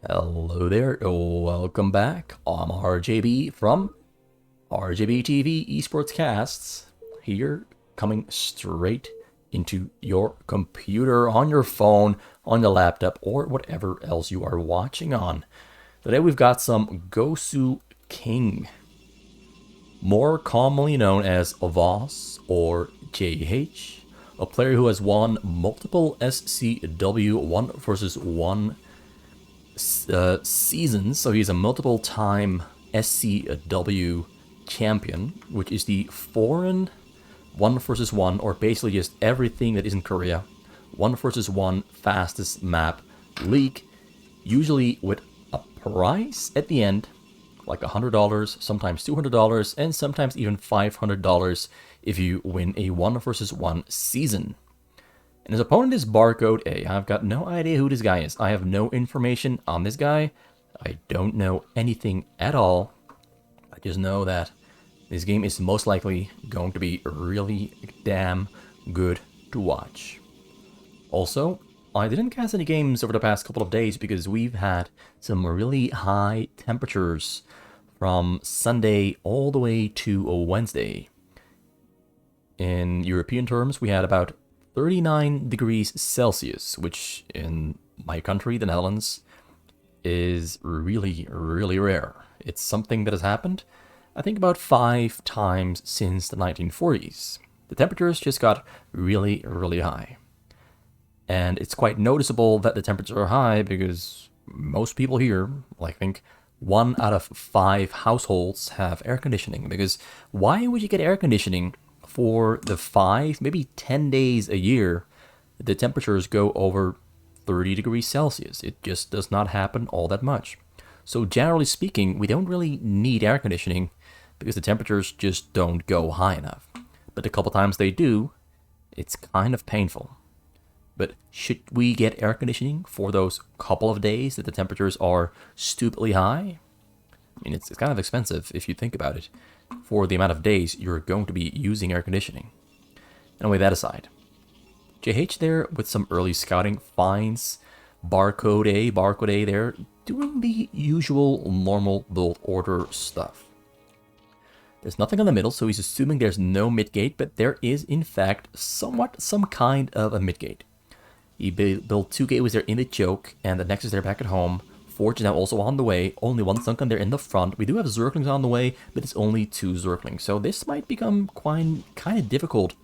Hello there, welcome back. I'm RJB from RJBTV Esports Casts, here coming straight into your computer, on your phone, on your laptop, or whatever else you are watching on. Today we've got some Gosu King, more commonly known as Voss or JH, a player who has won multiple SCW 1 versus 1 seasons, so he's a multiple-time SCW champion, which is the foreign 1 versus 1, or basically just everything that isn't Korea, 1 versus 1 fastest map league, usually with a prize at the end, like $100, sometimes $200, and sometimes even $500 if you win a 1 versus 1 season. And his opponent is Barcode A. I've got no idea who this guy is. I have no information on this guy. I don't know anything at all. I just know that this game is most likely going to be really damn good to watch. Also, I didn't cast any games over the past couple of days because we've had some really high temperatures from Sunday all the way to Wednesday. In European terms, we had about 39 degrees Celsius, which in my country, the Netherlands, is really, really rare. It's something that has happened, I think, about 5 times since the 1940s. The temperatures just got really, really high. And it's quite noticeable that the temperatures are high because most people here, I think 1 out of 5 households have air conditioning. Because why would you get air conditioning for the 5, maybe 10 days a year the temperatures go over 30 degrees Celsius? It just does not happen all that much. So generally speaking, we don't really need air conditioning because the temperatures just don't go high enough. But the couple times they do, it's kind of painful. But should we get air conditioning for those couple of days that the temperatures are stupidly high? I mean, it's kind of expensive if you think about it, for the amount of days you're going to be using air conditioning. Anyway, that aside, JH there with some early scouting finds Barcode A there, doing the usual normal build order stuff. There's nothing on the middle, so he's assuming there's no mid-gate, but there is in fact somewhat some kind of a mid-gate. He built 2 gateways there in the choke, and the Nexus there back at home. Forge is now also on the way, only 1 Sunken there in the front. We do have Zerglings on the way, but it's only 2 Zerglings, so this might become kind of difficult.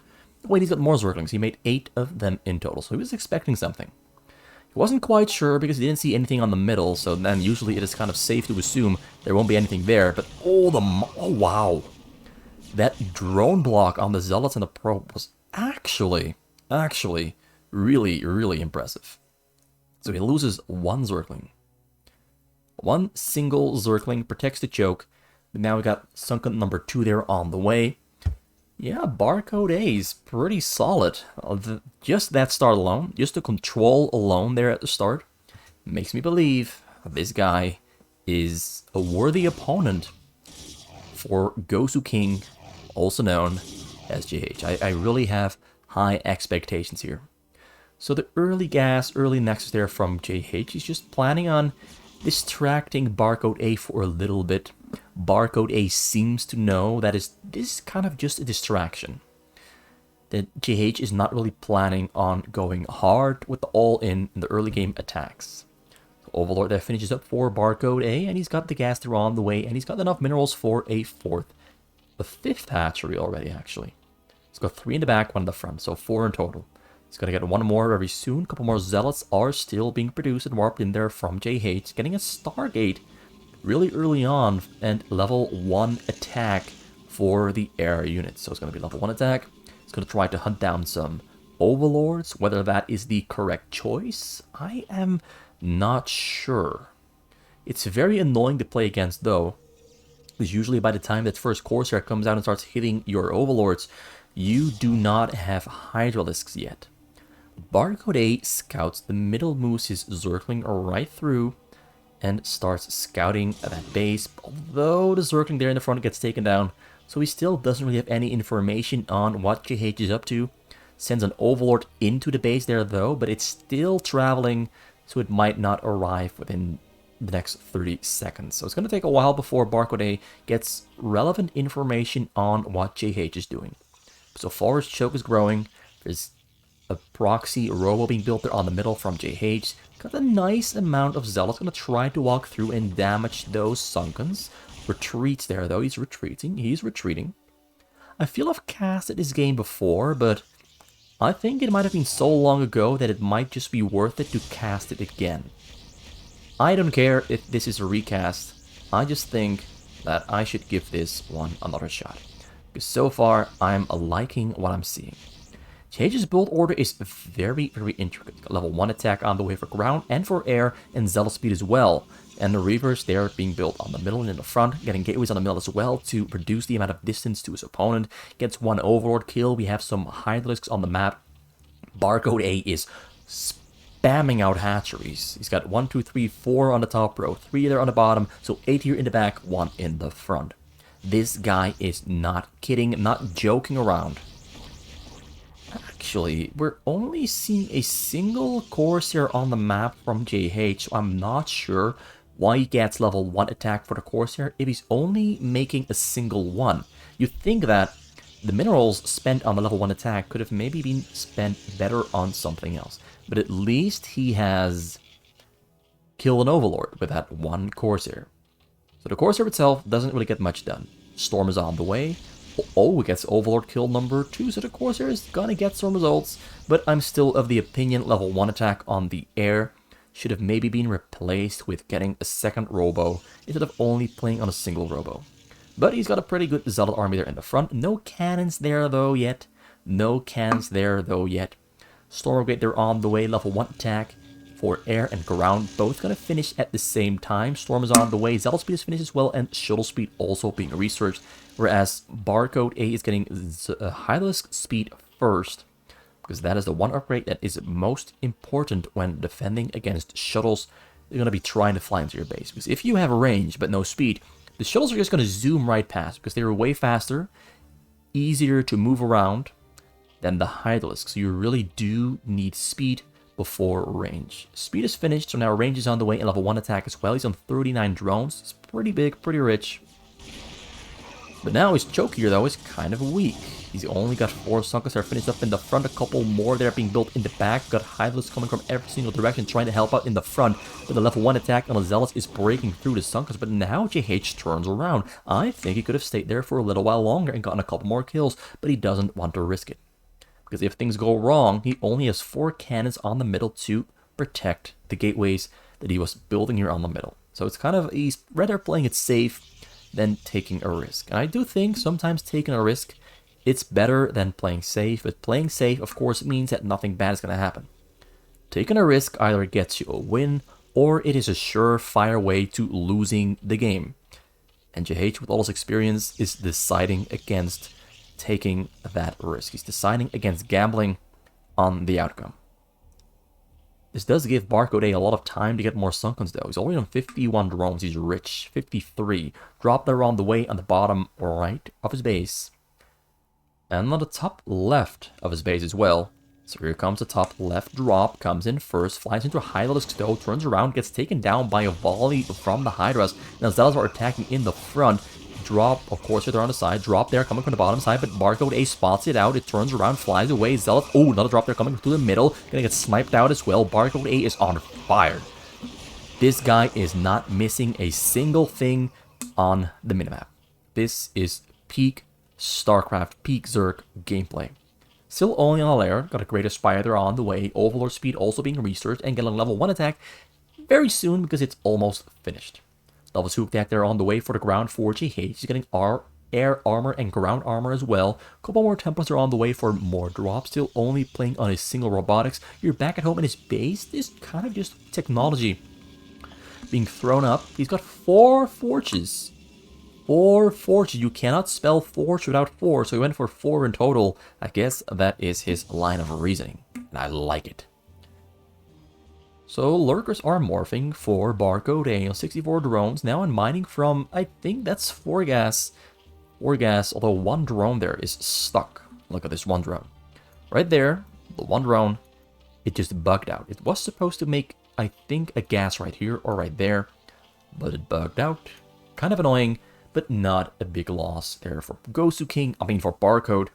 Wait, he's got more Zerglings. He made 8 of them in total, so he was expecting something. He wasn't quite sure because he didn't see anything on the middle, so then usually it is kind of safe to assume there won't be anything there, but oh wow. That drone block on the Zealots and the Probe was actually really, really impressive. So he loses 1 Zergling. 1 single Zergling protects the choke, but now we got Sunken number 2 there on the way. Yeah, Barcode A is pretty solid. Just that start alone, just the control alone there at the start, makes me believe this guy is a worthy opponent for Gosu King, also known as JH. I really have high expectations here. So the early Nexus there from JH, he's just planning on distracting Barcode A for a little bit. Barcode A seems to know that this is kind of just a distraction. That JH is not really planning on going hard with the all-in in the early game attacks. So Overlord there finishes up for Barcode A, and he's got the gas there on the way, and he's got enough minerals for a 5th hatchery already, actually. He's got 3 in the back, 1 in the front, so 4 in total. He's going to get 1 more very soon. A couple more Zealots are still being produced and warped in there from JH. Getting a Stargate really early on and level 1 attack for the air unit. So it's going to be level 1 attack. It's going to try to hunt down some Overlords. Whether that is the correct choice, I am not sure. It's very annoying to play against though, because usually by the time that first Corsair comes out and starts hitting your Overlords, you do not have Hydralisks yet. Barcode A scouts the middle, moves his Zergling right through, and starts scouting at that base, although the Zergling there in the front gets taken down, so he still doesn't really have any information on what JH is up to. Sends an Overlord into the base there though, but it's still traveling, so it might not arrive within the next 30 seconds. So it's going to take a while before Barcode A gets relevant information on what JH is doing. So Forest Choke is growing. There's a proxy robo being built there on the middle from JH. Got a nice amount of Zealots. Going to try to walk through and damage those Sunkens. Retreats there though. He's retreating. He's retreating. I feel I've casted this game before, but I think it might have been so long ago that it might just be worth it to cast it again. I don't care if this is a recast. I just think that I should give this one another shot. Because so far, I'm liking what I'm seeing. JH's build order is very, very intricate. Level 1 attack on the way for ground and for air, and Zealot speed as well. And the Reavers, they're being built on the middle and in the front, getting gateways on the middle as well to reduce the amount of distance to his opponent. Gets one overlord kill. We have some Hydralisks on the map. Barcode A is spamming out hatcheries. He's got 1, 2, 3, 4 on the top row, 3 there on the bottom, so 8 here in the back, 1 in the front. This guy is not kidding, not joking around. Actually, we're only seeing a single Corsair on the map from JH, so I'm not sure why he gets level 1 attack for the Corsair if he's only making a single one. You'd think that the minerals spent on the level 1 attack could have maybe been spent better on something else. But at least he has killed an Overlord with that one Corsair. So the Corsair itself doesn't really get much done. Storm is on the way. Oh, it gets Overlord kill number 2, so the Corsair is gonna get some results. But I'm still of the opinion level 1 attack on the air should have maybe been replaced with getting a second Robo instead of only playing on a single Robo. But he's got a pretty good Zealot army there in the front. No cannons there though yet. No cannons there though yet. Storm Brigade, they're on the way. Level 1 attack for air and ground. Both going to finish at the same time. Storm is on the way. Zealot speed is finished as well. And shuttle speed also being researched. Whereas Barcode A is getting Hydralisk speed first. Because that is the one upgrade that is most important when defending against shuttles. They're going to be trying to fly into your base. Because if you have a range but no speed, the shuttles are just going to zoom right past. Because they're way faster, easier to move around than the Hydralisk. So you really do need speed before range. Speed is finished, so now range is on the way and level 1 attack as well. He's on 39 drones. It's pretty big, pretty rich. But now his choke here, though, is kind of weak. He's only got 4 Sunkers that are finished up in the front. A couple more that are being built in the back. Got Hydralisks coming from every single direction, trying to help out in the front. But the level 1 attack on the Zealots is breaking through the Sunkers. But now JH turns around. I think he could have stayed there for a little while longer and gotten a couple more kills. But he doesn't want to risk it. Because if things go wrong, he only has 4 cannons on the middle to protect the gateways that he was building here on the middle. So it's kind of, he's rather playing it safe than taking a risk. And I do think sometimes taking a risk, it's better than playing safe. But playing safe, of course, means that nothing bad is going to happen. Taking a risk either gets you a win, or it is a surefire way to losing the game. And JH, with all his experience, is deciding against taking that risk. He's deciding against gambling on the outcome. This does give Barcode A lot of time to get more Sunkens though. He's already on 51 drones. He's rich. 53. Drop there on the way on the bottom right of his base. And on the top left of his base as well. So here comes the top left drop. Comes in first. Flies into a Hydralisk though. Turns around. Gets taken down by a volley from the Hydras. Now Zealots are attacking in the front. Drop, of course, they're on the side. Drop there, coming from the bottom side, but Barcode A spots it out. It turns around, flies away. Zealot, oh, another drop there coming through the middle. Gonna get sniped out as well. Barcode A is on fire. This guy is not missing a single thing on the minimap. This is peak StarCraft, peak Zerg gameplay. Still only on a layer. Got a Greater Spider on the way. Overlord speed also being researched and getting level 1 attack very soon because it's almost finished. Level 2 attack there on the way for the ground for JH. He's getting air armor and ground armor as well. A couple more Templars are on the way for more drops. Still only playing on his single robotics. You're back at home in his base. This kind of just technology being thrown up. He's got 4 forges. 4 forges. You cannot spell forge without 4. So he went for 4 in total. I guess that is his line of reasoning. And I like it. So lurkers are morphing for Barcode A on 64 drones. Now in mining from, I think that's 4 gas. 4 gas, although 1 drone there is stuck. Look at this 1 drone. Right there, the 1 drone, it just bugged out. It was supposed to make, I think, a gas right here or right there. but it bugged out. Kind of annoying, but not a big loss there for Gosu King. I mean, for Barcode.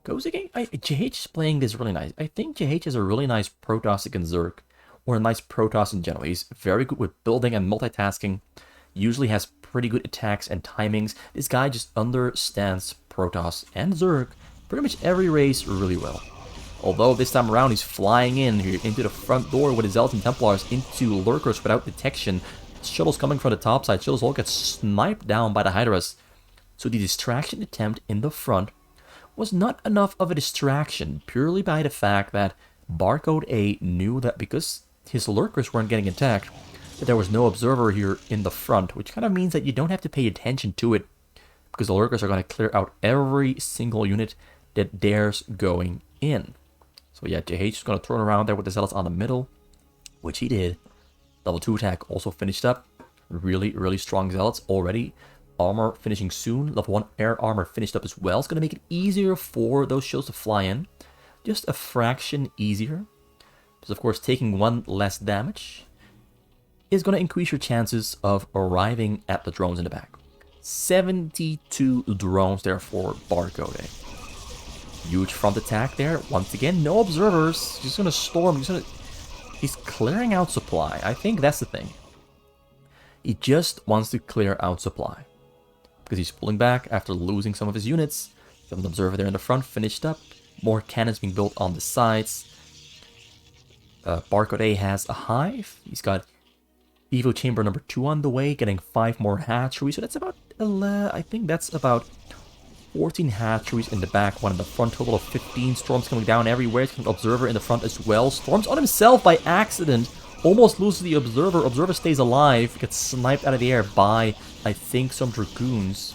Gosu King, JH is playing this really nice. I think JH has a really nice Protoss against Zerg, or a nice Protoss in general. He's very good with building and multitasking. Usually has pretty good attacks and timings. This guy just understands Protoss and Zerg pretty much every race really well. Although this time around he's flying in here into the front door with his Zealots and Templars into Lurkers without detection. Shuttles coming from the top side. Shuttles all get sniped down by the Hydras. So the distraction attempt in the front was not enough of a distraction, purely by the fact that Barcode A knew that because his Lurkers weren't getting attacked, that there was no observer here in the front, which kind of means that you don't have to pay attention to it, because the Lurkers are going to clear out every single unit that dares going in. So yeah, JH is going to turn around there with the Zealots on the middle, which he did. Level 2 attack also finished up. Really, really strong Zealots already. Armor finishing soon. Level 1 air armor finished up as well. It's going to make it easier for those shields to fly in. Just a fraction easier. Because of course taking one less damage is going to increase your chances of arriving at the drones in the back. 72 drones there for Barcode A. Huge front attack there. Once again, no observers. He's going to storm. He's clearing out supply. I think that's the thing. He just wants to clear out supply. Because he's pulling back after losing some of his units. Got an observer there in the front, finished up. More cannons being built on the sides. Barcode A has a hive. He's got Evo Chamber number 2 on the way, getting 5 more hatcheries. So that's about, I think that's about 14 hatcheries in the back, one in the front, total of 15. Storms coming down everywhere. He's got an observer in the front as well. Storms on himself by accident. Almost loses the observer. Observer stays alive. Gets sniped out of the air by, I think, some Dragoons.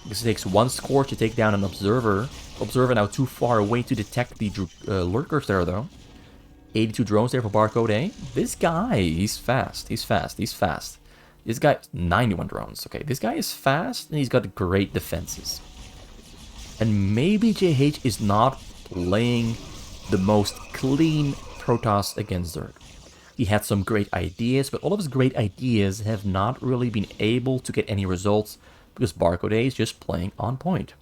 This takes 1 score to take down an observer. Observer now too far away to detect the Lurkers there, though. 82 drones there for Barcode A. This guy, he's fast. He's fast. He's fast. This guy, 91 drones. Okay, this guy is fast, and he's got great defenses. And maybe JH is not playing the most clean Protoss against Zerg. He had some great ideas, but all of his great ideas have not really been able to get any results because Barcode A is just playing on point.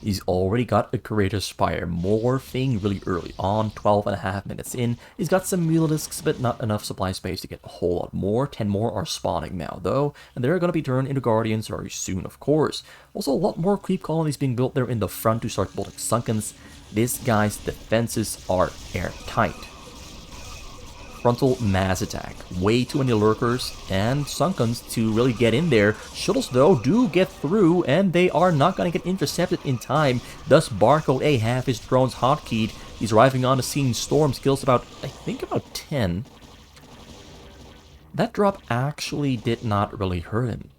He's already got a Creator Spire morphing really early on, 12.5 minutes in. He's got some Mutalisks, but not enough supply space to get a whole lot more. 10 more are spawning now, though, and they're going to be turned into Guardians very soon, of course. Also, a lot more creep colonies being built there in the front to start building Sunkens. This guy's defenses are airtight. Frontal mass attack. Way too many Lurkers and Sunkens to really get in there. Shuttles, though, do get through, and they are not going to get intercepted in time. Thus, Barcode A have his drones hotkeyed. He's arriving on the scene. Storms kills about, I think, about 10. That drop actually did not really hurt him.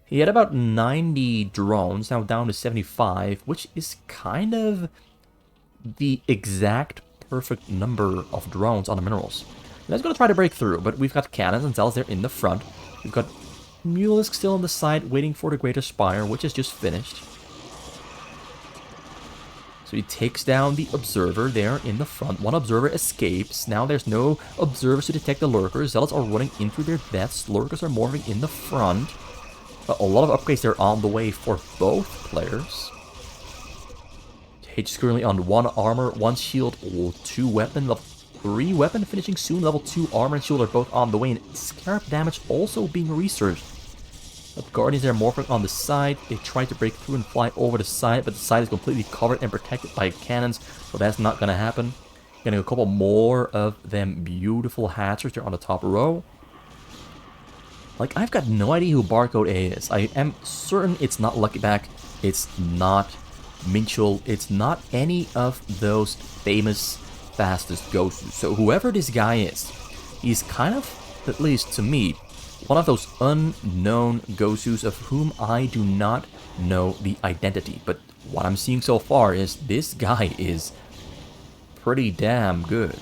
He had about 90 drones, now down to 75, which is kind of the exact perfect number of drones on the minerals. And he's going to try to break through, but we've got cannons and Zealots there in the front. We've got Mutalisk still on the side waiting for the Greater Spire, which is just finished. So he takes down the Observer there in the front. One Observer escapes. Now there's no Observers to detect the Lurkers. Zealots are running into their deaths. Lurkers are morphing in the front. A lot of upgrades there on the way for both players. H is currently on 1 armor, 1 shield, 2 weapon, level 3 weapon finishing soon, level 2 armor and shield are both on the way, and Scarab damage also being researched. The Guardians are morphing on the side. They try to break through and fly over the side, but the side is completely covered and protected by cannons, so that's not going to happen. Getting a couple more of them beautiful hatchers there on the top row. Like, I've got no idea who Barcode A is. I am certain it's not Luckyback, it's not Minchel, it's not any of those famous fastest Gosu. So whoever this guy is, he's kind of, at least to me, one of those unknown Gosus of whom I do not know the identity. But what I'm seeing so far is this guy is pretty damn good.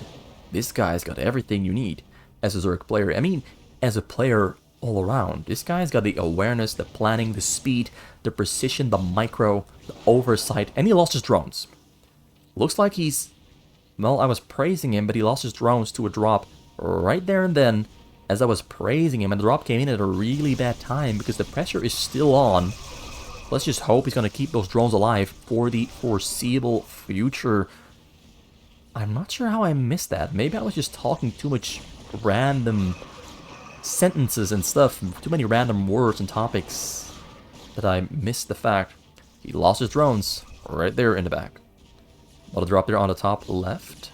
This guy's got everything you need as a Zerg player. I mean, as a player all around. This guy's got the awareness, the planning, the speed, the precision, the micro, the oversight, and he lost his drones. Looks like he's... Well, I was praising him, but he lost his drones to a drop right there and then, as I was praising him, and the drop came in at a really bad time because the pressure is still on. Let's just hope he's going to keep those drones alive for the foreseeable future. I'm not sure how I missed that. Maybe I was just talking too much random sentences and stuff, too many random words and topics, that I missed the fact he lost his drones right there in the back. A lot of drop there on the top left.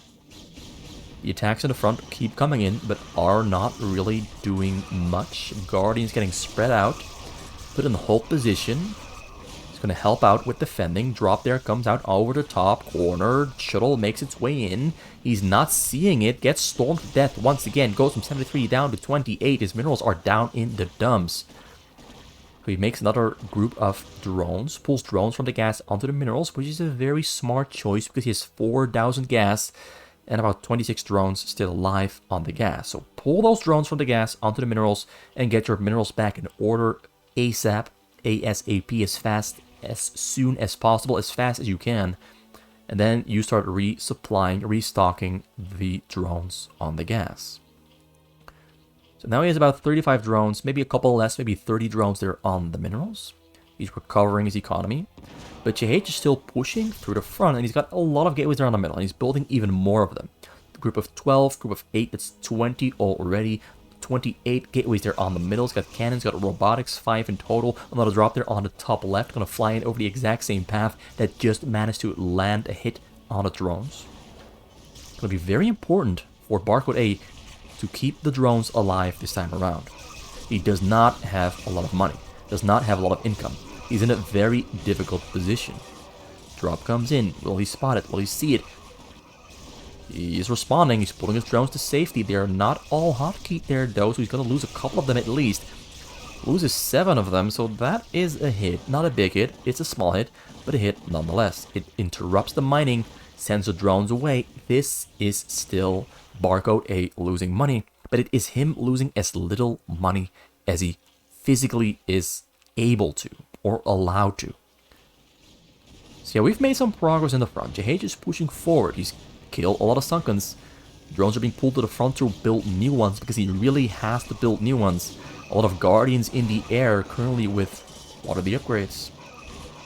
The attacks in the front keep coming in, but are not really doing much. Guardian's getting spread out, put in the hold position. He's going to help out with defending. Drop there comes out over the top corner. Shuttle makes its way in. He's not seeing it. Gets stormed to death once again. Goes from 73 down to 28. His minerals are down in the dumps. So he makes another group of drones. Pulls drones from the gas onto the minerals, which is a very smart choice because he has 4,000 gas and about 26 drones still alive on the gas. So pull those drones from the gas onto the minerals and get your minerals back in order ASAP. ASAP, as soon as possible, as fast as you can, and then you start resupplying, restocking the drones on the gas. So now he has about 35 drones, maybe a couple less, maybe 30 drones there on the minerals. He's recovering his economy, but JH is still pushing through the front, and he's got a lot of gateways there on the middle, and he's building even more of them. The group of 12, group of 8, that's 20 already. 28 gateways there on the middle. He's got cannons, got robotics, 5 in total. Another drop there on the top left. Going to fly in over the exact same path that just managed to land a hit on the drones. Going to be very important for Barcode A to keep the drones alive this time around. He does not have a lot of money. Does not have a lot of income. He's in a very difficult position. Drop comes in. Will he spot it? Will he see it? He is responding. He's pulling his drones to safety. They are not all hotkeyed there though, so he's going to lose a couple of them at least. Loses 7 of them, so that is a hit. Not a big hit. It's a small hit, but a hit nonetheless. It interrupts the mining, sends the drones away. This is still Barcode A losing money, but it is him losing as little money as he physically is able to or allowed to. So yeah, we've made some progress in the front. JH is pushing forward. He's killed a lot of Sunkens. Drones are being pulled to the front to build new ones because he really has to build new ones. A lot of Guardians in the air currently with... What are the upgrades?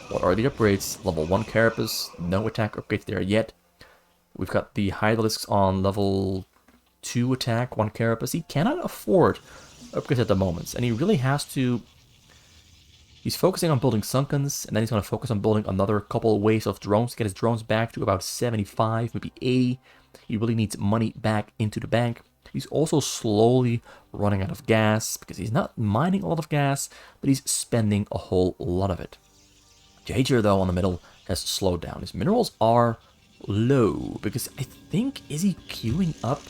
What are the upgrades? Level 1 Carapace, no attack upgrades there yet. We've got the Hydralisks on level 2 attack, 1 Carapace. He cannot afford upgrades at the moment, and he really has to... He's focusing on building Sunkens, and then he's going to focus on building another couple of waves of drones to get his drones back to about 75, maybe 80. He really needs money back into the bank. He's also slowly running out of gas, because he's not mining a lot of gas, but he's spending a whole lot of it. JJ, though, on the middle has slowed down. His minerals are low, because I think, is he queuing up?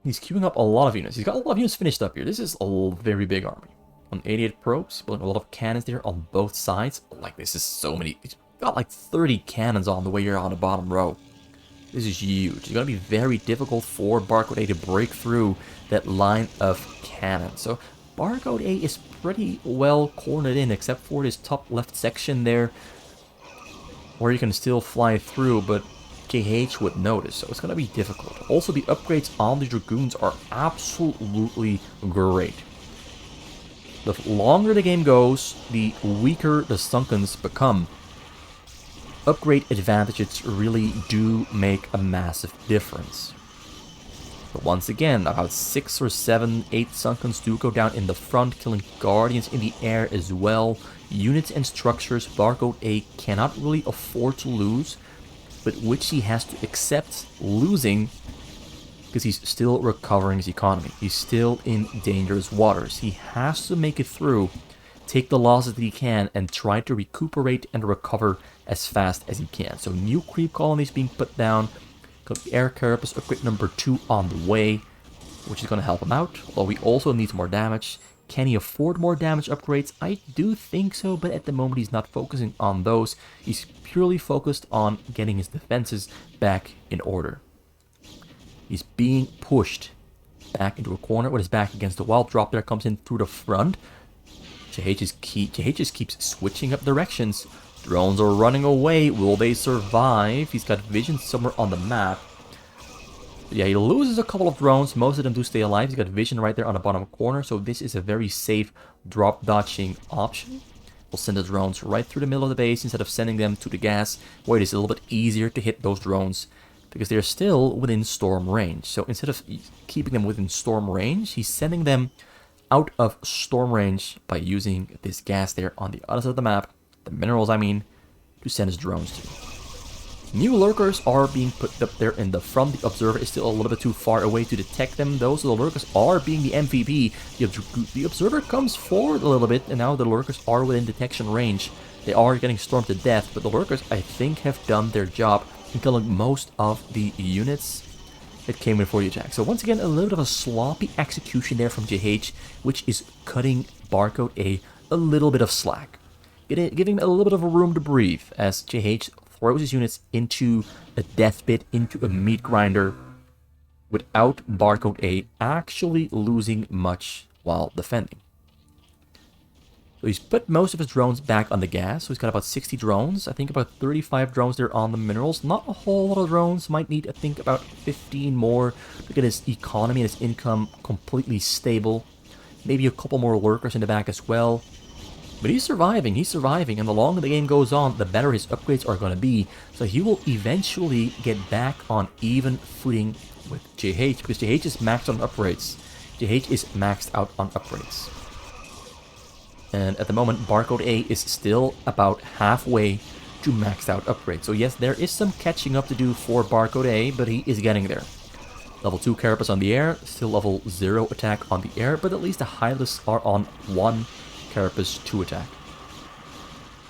He's queuing up a lot of units. He's got a lot of units finished up here. This is a very big army. On 88 probes, building a lot of cannons there on both sides. Like, this is so many. He's got like 30 cannons on the way here on the bottom row. This is huge. It's going to be very difficult for Barcode A to break through that line of cannons. So Barcode A is pretty well cornered in, except for this top left section there, where you can still fly through, but KH would notice, so it's going to be difficult. Also, the upgrades on the Dragoons are absolutely great. The longer the game goes, the weaker the Sunkens become. Upgrade advantages really do make a massive difference. But once again, about 6 or 7, 8 Sunkens do go down in the front, killing Guardians in the air as well. Units and structures Barcode A cannot really afford to lose, but which he has to accept losing because he's still recovering his economy. He's still in dangerous waters. He has to make it through, take the losses that he can, and try to recuperate and recover as fast as he can. So new creep colonies being put down. Got the Air Carapace upgrade number 2 on the way, which is going to help him out. Although he also needs more damage. Can he afford more damage upgrades? I do think so, but at the moment he's not focusing on those. He's purely focused on getting his defenses back in order. He's being pushed back into a corner with his back against the wall. Drop there comes in through the front. JH just keeps switching up directions Drones are running away. Will they survive? He's got vision somewhere on the map. Yeah, he loses a couple of drones. Most of them do stay alive. He's got vision right there on the bottom corner. So this is a very safe drop dodging option. We'll send the drones right through the middle of the base instead of sending them to the gas, where it is a little bit easier to hit those drones because they're still within storm range. So instead of keeping them within storm range, he's sending them out of storm range by using this gas there on the other side of the map, the minerals I mean, to send his drones to. New lurkers are being put up there in the front. The observer is still a little bit too far away to detect them, though, so the lurkers are being the MVP. The observer comes forward a little bit, and now the lurkers are within detection range. They are getting stormed to death, but the lurkers, I think, have done their job in killing most of the units that came in for the attack. So once again, a little bit of a sloppy execution there from JH, which is cutting Barcode a little bit of slack, giving him a little bit of a room to breathe as JH throws his units into a death pit, into a meat grinder, without Barcode A actually losing much while defending. So he's put most of his drones back on the gas, so he's got about 60 drones. I think about 35 drones there on the minerals. Not a whole lot of drones. Might need, I think, about 15 more to get his economy and his income completely stable. Maybe a couple more lurkers in the back as well. But he's surviving, and the longer the game goes on, the better his upgrades are going to be. So he will eventually get back on even footing with JH, because JH is maxed on upgrades. JH is maxed out on upgrades. And at the moment, Barcode A is still about halfway to maxed out upgrades. So yes, there is some catching up to do for Barcode A, but he is getting there. Level 2 Carapace on the air, still level 0 attack on the air, but at least the Hylists are on 1 Carapace 2 attack.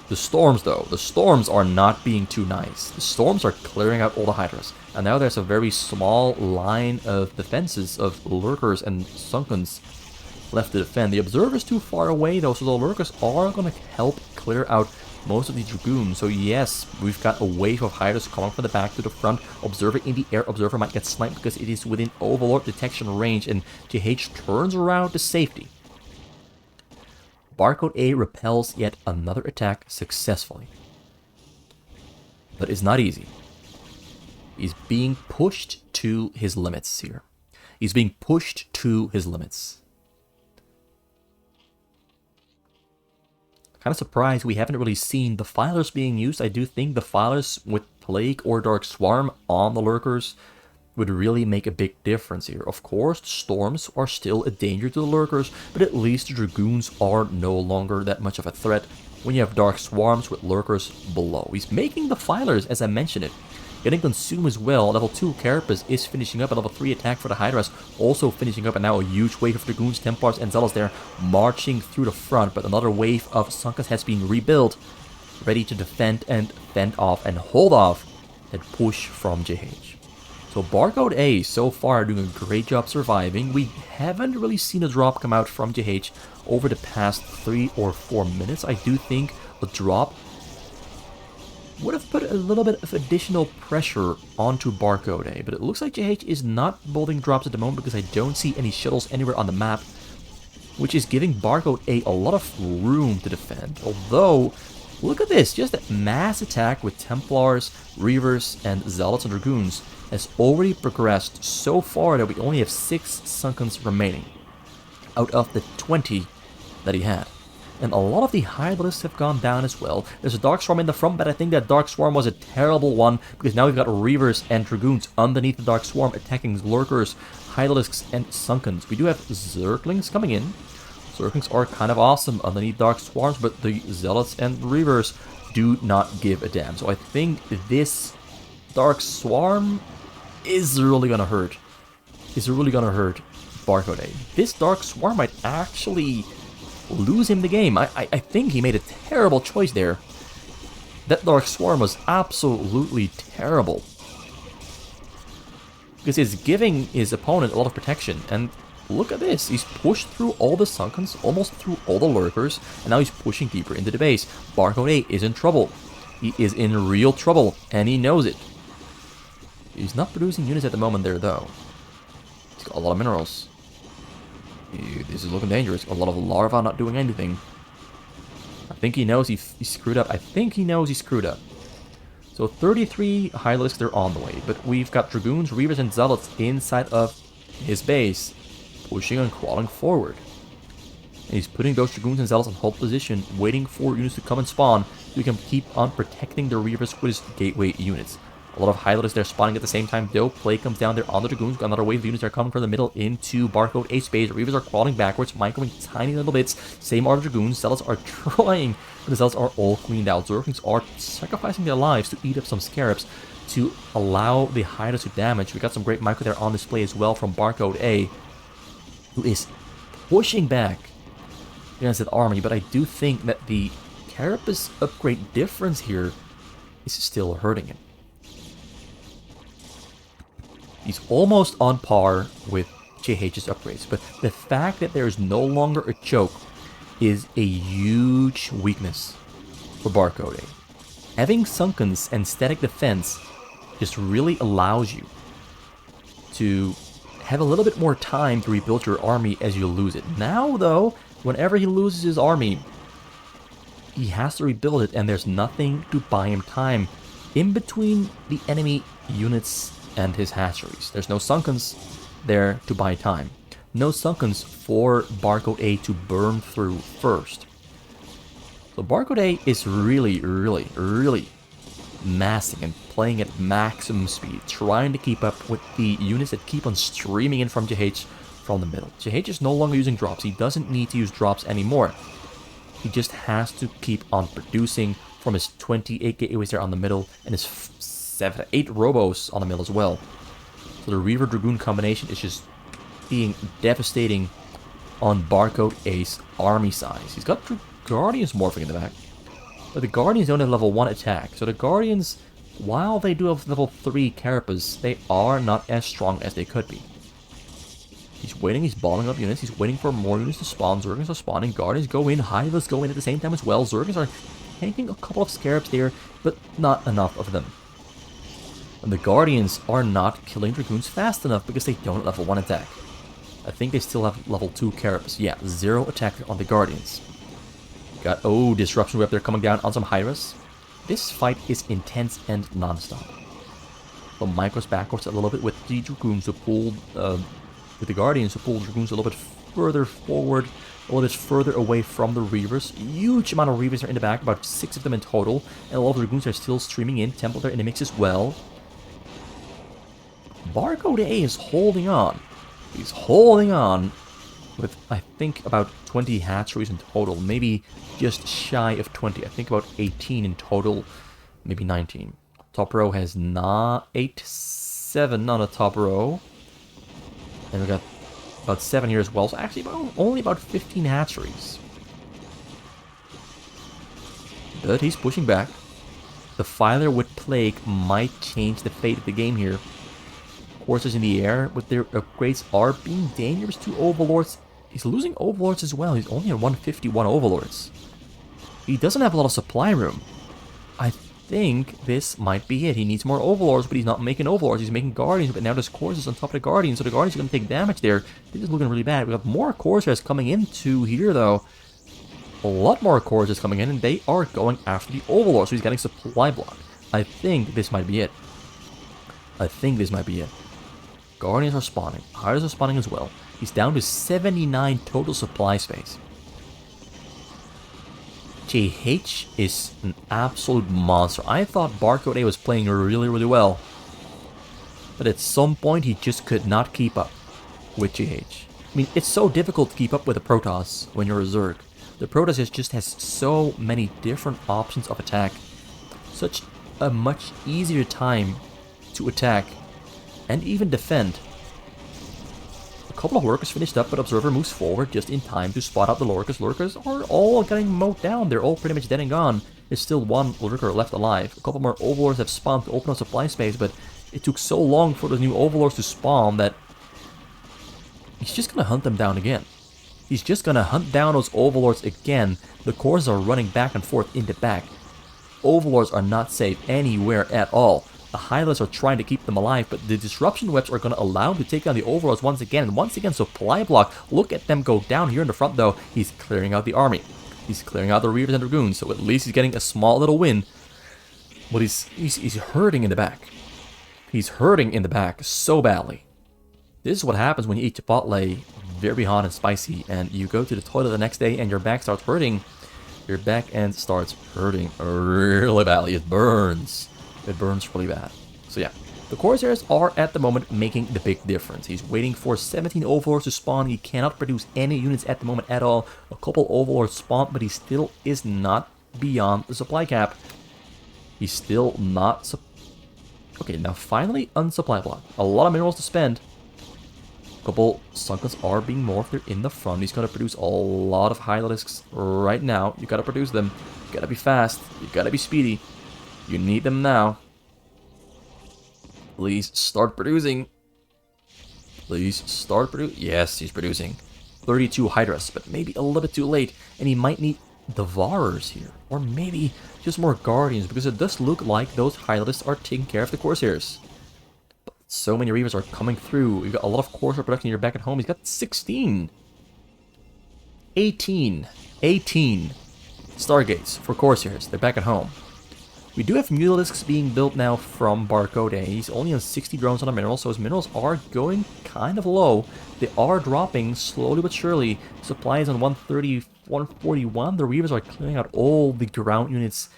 The storms, though, the storms are not being too nice. The storms are clearing out all the Hydras. And now there's a very small line of defenses of lurkers and sunkens left to defend. The observer's too far away, though, so the lurkers are going to help clear out most of the dragoons. So yes, we've got a wave of Hydras coming from the back to the front. Observer in the air. Observer might get sniped because it is within Overlord detection range, and JH turns around to safety. Barcode A repels yet another attack successfully. But it's not easy. He's being pushed to his limits here. He's being pushed to his limits. Kind of surprised we haven't really seen the Filers being used. I do think the Filers with Plague or Dark Swarm on the lurkers would really make a big difference here. Of course, the storms are still a danger to the lurkers, but at least the dragoons are no longer that much of a threat when you have Dark Swarms with lurkers below. He's making the Filers, as I mentioned it. Getting Consume as well. Level 2 Carapace is finishing up, and level 3 attack for the Hydras also finishing up, and now a huge wave of Dragoons, Templars, and Zealots there marching through the front, but another wave of Sunkens has been rebuilt, ready to defend and fend off and hold off that push from JH. So Barcode A so far doing a great job surviving. We haven't really seen a drop come out from JH over the past 3 or 4 minutes. I do think a drop would have put a little bit of additional pressure onto Barcode A, but it looks like JH is not building drops at the moment because I don't see any shuttles anywhere on the map, which is giving Barcode A a lot of room to defend. Although, look at this, just a mass attack with Templars, Reavers, and Zealots and Dragoons has already progressed so far that we only have 6 Sunkens remaining out of the 20 that he had. And a lot of the Hylists have gone down as well. There's a Dark Swarm in the front, but I think that Dark Swarm was a terrible one because now we've got Reavers and Dragoons underneath the Dark Swarm attacking Lurkers, Hylists, and Sunkens. We do have Zerglings coming in. Zerglings are kind of awesome underneath Dark Swarms, but the Zealots and Reavers do not give a damn. So I think this Dark Swarm is really gonna hurt. Is really gonna hurt Barcode A. This Dark Swarm might actually lose him the game. I think he made a terrible choice there. That Dark Swarm was absolutely terrible, because it's giving his opponent a lot of protection. And look at this, he's pushed through all the Sunkens, almost through all the Lurkers, and now he's pushing deeper into the base. Barcode A is in trouble. He is in real trouble, and he knows it. He's not producing units at the moment there, though. He's got a lot of minerals. This is looking dangerous. A lot of larvae not doing anything. think he knows he screwed up. I think he knows he screwed up. So 33 Hydralisks, they're on the way. But we've got Dragoons, Reavers, and Zealots inside of his base, pushing and crawling forward. And he's putting those Dragoons and Zealots in hold position, waiting for units to come and spawn, so he can keep on protecting the Reavers with his gateway units. A lot of Hydralisks there spawning at the same time, though. Play comes down there on the Dragoons. Got another wave of units are coming from the middle into Barcode 8 space. Reavers are crawling backwards, microing tiny little bits. Same are the Dragoons. Zealots are trying, but the Zealots are all cleaned out. Zerglings are sacrificing their lives to eat up some Scarabs to allow the Hydras to damage. We got some great micro there on display as well from Barcode A, who is pushing back against that army. But I do think that the Carapace upgrade difference here is still hurting him. He's almost on par with JH's upgrades, but the fact that there is no longer a choke is a huge weakness for Barcode A. Having Sunkens and Static Defense just really allows you to have a little bit more time to rebuild your army as you lose it. Now, though, whenever he loses his army, he has to rebuild it, and there's nothing to buy him time in between the enemy units and his hatcheries. There's no Sunkens there to buy time. No Sunkens for Barcode A to burn through first. So Barcode A is really massing and playing at maximum speed, trying to keep up with the units that keep on streaming in from JH from the middle. JH is no longer using drops. He doesn't need to use drops anymore. He just has to keep on producing from his 28 gateways there on the middle and his 8 Robos on the middle as well. So the Reaver Dragoon combination is just being devastating on Barcode A's army size. He's got Guardians morphing in the back, but the Guardians don't have level 1 attack. So the Guardians, while they do have level 3 Carapace, they are not as strong as they could be. He's waiting, he's balling up units, he's waiting for more units to spawn. Zerglings are spawning, Guardians go in, Hydras go in at the same time as well. Zerglings are taking a couple of Scarabs there, but not enough of them. And the Guardians are not killing Dragoons fast enough because they don't level 1 attack. I think they still have level 2 Carapace. Yeah, 0 attack on the Guardians. Got, Disruption Web there coming down on some Hydras. This fight is intense and non-stop. So micros backwards a little bit with the Dragoons to pull, with the Guardians to pull Dragoons a little bit further forward, a little bit further away from the Reavers. Huge amount of Reavers are in the back, about 6 of them in total, and a lot of the Dragoons are still streaming in. Temple there in the mix as well. Barcode A is holding on. He's holding on with, I think, about 20 hatcheries in total. Maybe just shy of 20. I think about 18 in total. Maybe 19. Top row has 7 on the top row. And we got about 7 here as well. So actually only about 15 hatcheries. But he's pushing back. The Filer with Plague might change the fate of the game here. Horses in the air with their upgrades are being dangerous to Overlords. He's losing Overlords as well. He's only at 151 Overlords. He doesn't have a lot of supply room. I think this might be it. He needs more Overlords, but he's not making Overlords. He's making Guardians, but now there's Corsairs on top of the Guardians, so the Guardians are going to take damage there. This is looking really bad. We got more Corsairs coming into here, though. A lot more Corsairs coming in, and they are going after the Overlords, so he's getting supply block. I think this might be it. Guardians are spawning. Hydras are spawning as well. He's down to 79 total supply space. JH is an absolute monster. I thought Barcode A was playing really well. But at some point he just could not keep up with JH. I mean, it's so difficult to keep up with a Protoss when you're a Zerg. The Protoss just has so many different options of attack. Such a much easier time to attack and even defend. A couple of Lurkers finished up, but Observer moves forward just in time to spot out the Lurkers. Lurkers are all getting mowed down. They're all pretty much dead and gone. There's still one Lurker left alive. A couple more Overlords have spawned to open up supply space, but it took so long for the new Overlords to spawn that he's just gonna hunt them down again. He's just gonna hunt down those Overlords again. The cores are running back and forth in the back. Overlords are not safe anywhere at all. The Hydralisks are trying to keep them alive, but the Disruption Webs are going to allow him to take down the Overlords once again. And once again, supply block. Look at them go down here in the front, though. He's clearing out the army. He's clearing out the Reavers and Dragoons, so at least he's getting a small little win. But he's hurting in the back. He's hurting in the back so badly. This is what happens when you eat Chipotle very hot and spicy, and you go to the toilet the next day and your back starts hurting. Your back end starts hurting really badly. It burns. It burns really bad. So yeah, the Corsairs are at the moment making the big difference. He's waiting for 17 Overlords to spawn. He cannot produce any units at the moment at all. A couple Overlords spawn, but he still is not beyond the supply cap. He's still not... Okay, now finally on supply block. A lot of minerals to spend. A couple Sunkens are being morphed. They're in the front. He's going to produce a lot of Hydralisks right now. You got to produce them. You got to be fast. You got to be speedy. You need them now. Please start producing. Please start producing. Yes, he's producing 32 Hydras, but maybe a little bit too late. And he might need Devourers here. Or maybe just more Guardians, because it does look like those Hydralisks are taking care of the Corsairs. But so many Reavers are coming through. You've got a lot of Corsair production here back at home. He's got 16. 18 Stargates for Corsairs. They're back at home. We do have Mutalisks being built now from Barcode. He's only on 60 drones on a mineral, so his minerals are going kind of low. They are dropping slowly but surely. Supply is on 130, 141. The Reavers are clearing out all the ground units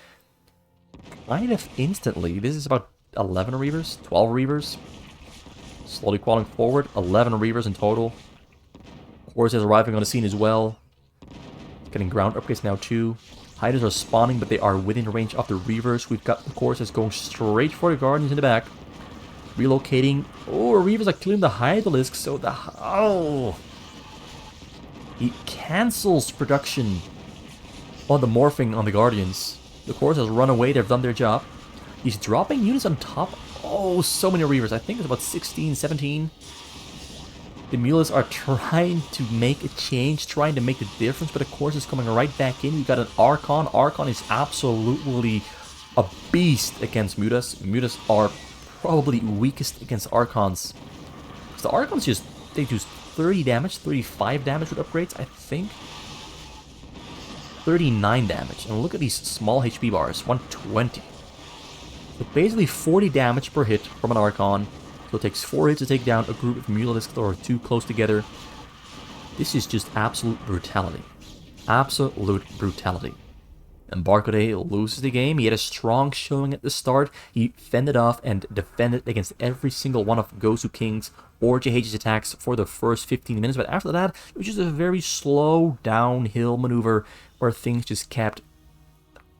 kind of instantly. This is about 11 Reavers, 12 Reavers. Slowly crawling forward. 11 Reavers in total. Corsairs arriving on the scene as well. Getting ground upgrades now too. Hydras are spawning, but they are within range of the Reavers. We've got the Corsairs going straight for the Guardians in the back. Relocating. Oh, Reavers are killing the Hydralisks, so the... Oh! He cancels production on the morphing on the Guardians. The Corsairs run away, they've done their job. He's dropping units on top. Oh, so many Reavers. I think it's about 16, 17. The Mules are trying to make a change, trying to make the difference, but of course it's coming right back in. We've got an Archon. Archon is absolutely a beast against Mutas. Mutas are probably weakest against Archons. Because the Archons just, they do 30 damage, 35 damage with upgrades, I think. 39 damage. And look at these small HP bars, 120. So basically 40 damage per hit from an Archon. So it takes 4 hits to take down a group of Mutalisks that are too close together. This is just absolute brutality. Absolute brutality. And Barcode loses the game. He had a strong showing at the start. He fended off and defended against every single one of Gosu King's or JH's attacks for the first 15 minutes. But after that, it was just a very slow downhill maneuver where things just kept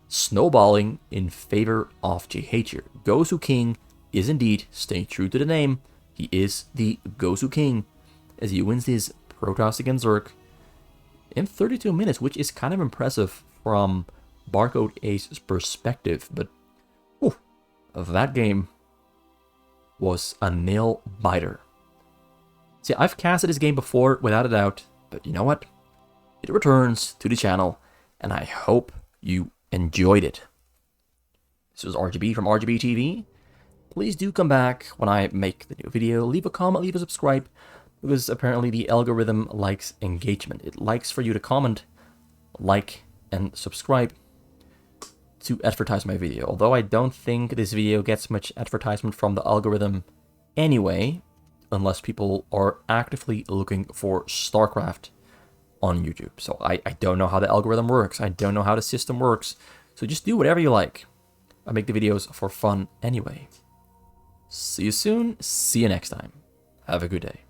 snowballing in favor of JH here. Gosu King is indeed staying true to the name. He is the Gosu King as he wins his Protoss against Zerg in 32 minutes, which is kind of impressive from Barcode Ace's perspective. But whew, that game was a nail biter. See, I've casted this game before without a doubt, but you know what? It returns to the channel, and I hope you enjoyed it. This was RJB from RJBTV. Please do come back when I make the new video. Leave a comment, leave a subscribe, because apparently the algorithm likes engagement. It likes for you to comment, like, and subscribe to advertise my video. Although I don't think this video gets much advertisement from the algorithm anyway, unless people are actively looking for StarCraft on YouTube. So I don't know how the algorithm works. I don't know how the system works. So just do whatever you like. I make the videos for fun anyway. See you soon. See you next time. Have a good day.